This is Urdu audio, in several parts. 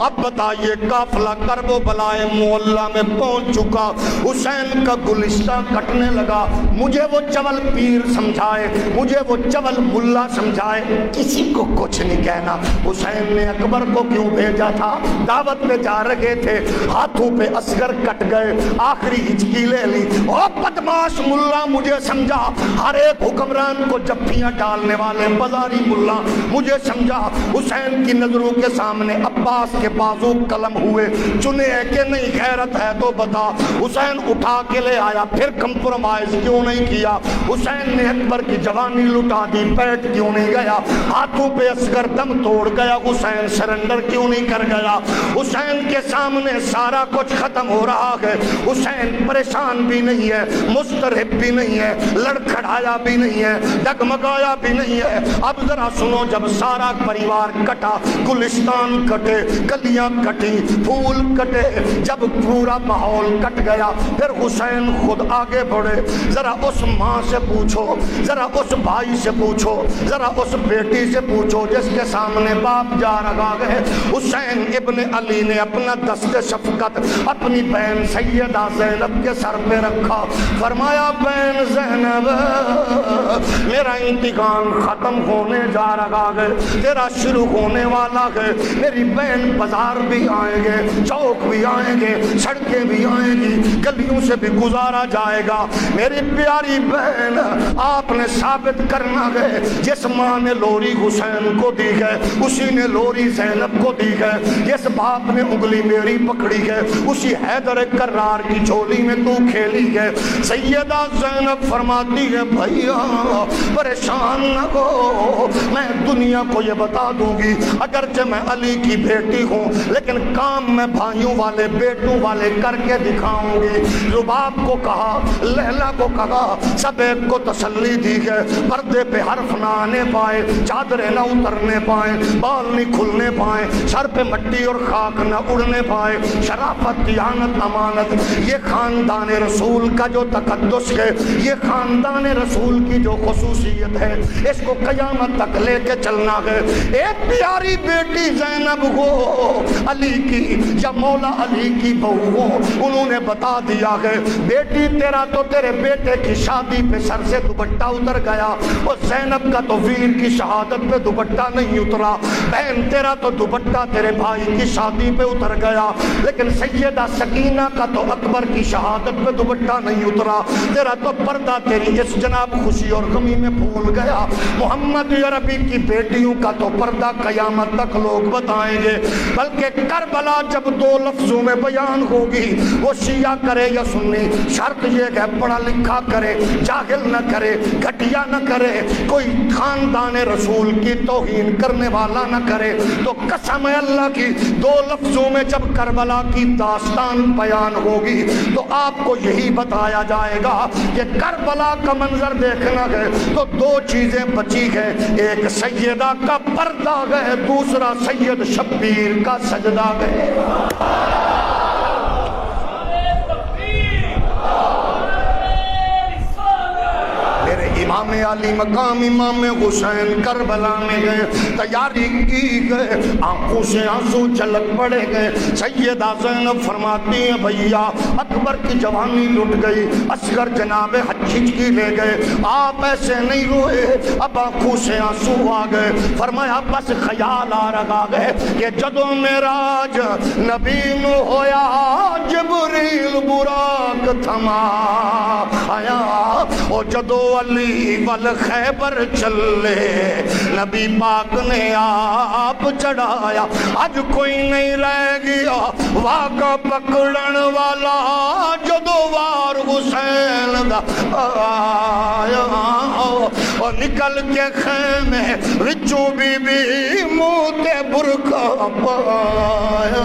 اب بتائیے قافلہ کربلا معلیٰ میں پہنچ چکا، حسین کا گلشتہ کٹنے لگا، مجھے وہ چول پیر سمجھائے، مجھے وہ چول ملا سمجھائے، کسی کو کچھ نہیں کہنا۔ حسین نے اکبر کو کیوں بھیجا تھا؟ دعوت میں جا رہے تھے، ہاتھوں پہ اصغر کٹ گئے، آخری ہچکی لے لی۔ او بدماش ملا مجھے سمجھا، ہر ایک حکمران کو جفیاں ڈالنے والے بازاری ملا مجھے سمجھا۔ حسین کی نظروں کے سامنے عباس کے بازو قلم ہوئے، چنے ہے کہ نہیں غیرت ہے تو بتا۔ حسین اٹھا کے لے آیا، پھر کمپرومائز کیوں نہیں کیا؟ حسین نے اکبر کی جوانی لٹا دی، بیٹھ کیوں نہیں گیا؟ ہاتھوں پہ اصغر دم توڑ گیا، حسین سرنڈر کیوں نہیں کر گیا؟ حسین کے سامنے سارا کچھ ختم ہو رہا ہے، حسین پریشان بھی نہیں ہے، مضطرب بھی نہیں ہے، لڑکھڑایا بھی نہیں ہے، ڈگمگایا بھی نہیں ہے۔ اب ذرا سنو، جب سارا پریوار کٹا، گلستان کٹے، گلیاں کٹی، پھول کٹے، جب پورا ماحول کٹ گیا، پھر حسین خود آگے بڑھے۔ ذرا اس ماں سے پوچھو، ذرا اس بھائی سے پوچھو، ذرا اس بیٹی سے پوچھو جس کے سامنے باپ جا رہا ہے۔ حسین ابن علی نے اپنا دست شفقت اپنی بہن سیدہ زینب کے سر پہ رکھا، فرمایا بہن زینب، میرا امتحان ختم ہونے جا رہا ہے، تیرا شروع ہونے والا ہے۔ میری بہن بازار بھی آئیں گے، چوک بھی آئیں گے، سڑکیں بھی آئیں گی، گلیوں سے بھی گزارا جائے گا۔ میری پیاری بہن، آپ نے ثابت کرنا ہے، جس ماں نے لوری حسین کو دی ہے اسی نے لوری زینب کو دی ہے، جس باپ نے انگلی میری پکڑی ہے اسی حیدر کرار کی جھولی میں تو کھیلی ہے۔ سیدہ زینب فرماتی ہے بھائیا پریشان نہ ہو، میں دنیا کو یہ بتا دوں گی، اگرچہ میں علی کی بیٹی ہوں لیکن کام میں بھائیوں والے بیٹوں والے کر کے دکھاؤں گی۔ لباب کو کہا، لیلا کو کہا، سب ایک کو تسلی دی ہے، پردے پہ حرف نہ آنے پائے، چادریں نہ اترنے پائیں، بال نہیں کھلنے پائیں، سر پہ مٹی اور خاک نہ اڑنے پائے۔ شرافت، دیانت، امانت، یہ خاندان رسول کا جو تقدس ہے، یہ خاندان رسول کی جو خصوصیت ہے، اس کو قیامت تک لے کے چلنا ہے۔ ایک پیاری بیٹی زینب ہو علی کی یا مولا علی کی بہو ہو، انہوں نے بتا دیا ہے بیٹی تیرا تو تیرے بیٹے کی شادی پہ سر سے دوپٹہ اتر گیا، اور زینب کا تو ویر کی شہادت پہ دوپٹہ نہیں اترا، بہن تیرا تو دوپٹہ تیرے بھائی کی شادی پہ اتر گیا، لیکن سیدہ سکینہ کا تو اکبر کی شہادت پہ دوپٹہ نہیں اترا، تیرا تو پردہ تیری اس جناب خوشی اور غمی میں پھول گیا۔ محمد عربی کی بیٹیوں کا تو پردہ قیامت تک لوگ بتائیں گے، بلکہ کربلا جب دو لفظوں میں بیان ہوگی، وہ شیعہ کرے یا سنی، شرط یہ ہے پڑھا لکھا کرے، جاہل نہ کرے، گھٹیا نہ کرے، کوئی خاندان رسول کی توہین کرنے والا نہ کرے۔ تو قسم اللہ کی دو لفظوں میں جب کربلا کی داستان بیان ہوگی تو آپ کو یہی بتایا جائے گا کہ کربلا کا منظر دیکھنا ہے تو دو چیزیں بچی ہیں، ایک سیدہ کا پردہ ہے، دوسرا سید شبیر کا سجدہ ہے۔ امام علی مقام امام حسین کربلا میں گئے، تیاری کی گئے، آنکھوں سے آنسو جھلک پڑے گئے۔ سیدہ زینب فرماتی ہیں بھیا اکبر کی جوانی لٹ گئی، اصغر جناب ہچکی لے گئے، آپ ایسے نہیں روئے، اب آنکھوں سے آنسو آ گئے۔ فرمایا بس خیال آ رہا ہے کہ جدوں معراج نبی نو ہویا، جبریل براق تھما آیا، او جدو علی ول خیبر چلے، نبی پاک نے آپ چڑھایا، اج کوئی نہیں رہ گیا واقع پکڑن والا، جدو وار حسین دا آیا، اور نکل کے خیمے وچوں بی بی منہ تے برقع پایا،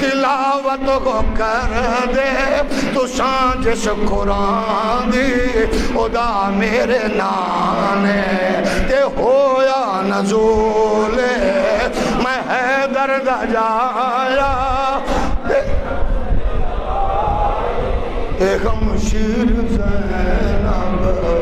تلاوت کو کر دے تو سانجس قرآن دی خدا میرے نانے تے ہویا نزول میں حیدر دا جایا غمشیر زینب